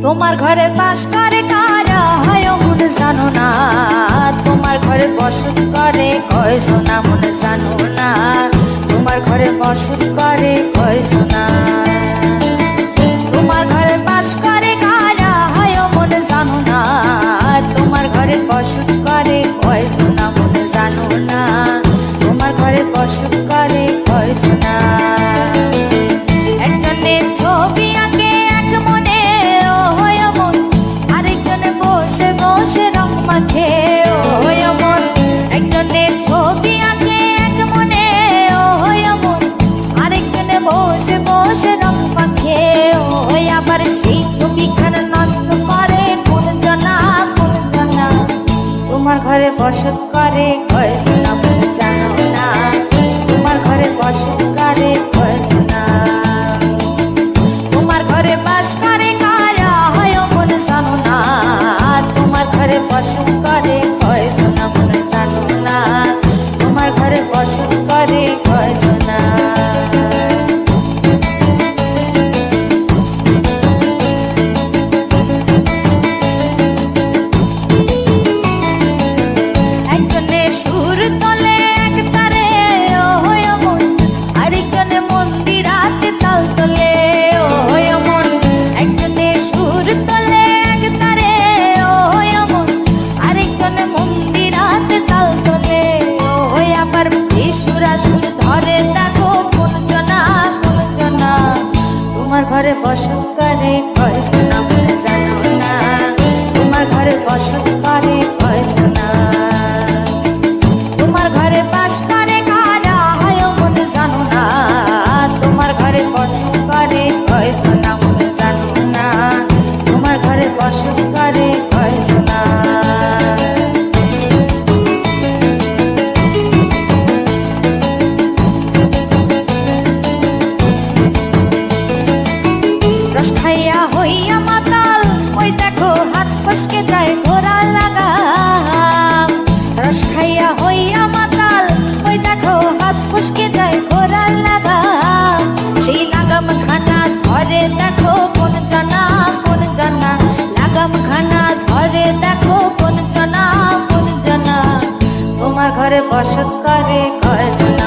তোমার ঘরে বাস করে কারা হয় মন জানো না, তোমার ঘরে বসত করে কয় সোনা মন জানো না, তোমার ঘরে বসত করে কয় সোনা। তোমার ঘরে বাস করে কারা হয় মন জানো না, তোমার ঘরে বসত করে কয় সোনা মন জানো না, তোমার ঘরে বসত করে কয় সোনা। একজনের ছবি আঁকে এক মনে ও হয় মন, আরেকজনে বসে বসে রং মাখে ও হয় মন। একজনের ছবি আঁকে এক মনে ও হয় মন, আরেকজনে বসে বসে রং মাখে ও হয়। আবার সেই ছবিখানা নষ্ট করে কোন জনা কোন জনা, তোমার ঘরে বসত করে কয় সোনা মন জানো না, তোমার ঘরে বসত করে কয় সোনা। তোমার ঘরে বাস করে কারা হয় মন জানো না, তোমার ঘরে বসত করে কয় সোনা মন জানো না, তোমার ঘরে বসত করে কয় সোনা। একজনে সুর তোলে এক তারে ও হয় মন, আরেকজনে মন্দিরাতে তাল তোলে ও হয় মন। একজনে সুর তোলে এক তারে ও হয় মন, আরেকজনে মন্দিরাতে তাল তোলে ও হয়। আবার সুরা সুর ধরে দেখো কোন জনা কোন জনা, তোমার ঘরে বসত করে কয় সোনা মন জানো না, তোমার ঘরে বসত করে কয় সোনা। তোমার ঘরে বাস করে কারা হয় মন জানো না, তোমার ঘরে বসত করে কয় সোনা মন জানো না, তোমার ঘরে বসত করে কয় সোনা। রস খাইয়া হইয়া মাতাল ওই দেখো হাত ফসকে যায় ঘোড়া লাগাম। রস খাইয়া হইয়া মাতাল ওই দেখো হাত ফসকে যায় ঘোড়া লাগাম। সেই লাগাম খানা ধরে দেখো কোন জনা কোন জনা, লাগাম খানা ধরে দেখো কোন জনা কোন জনা, তোমার ঘরে বসত করে কয় সোনা।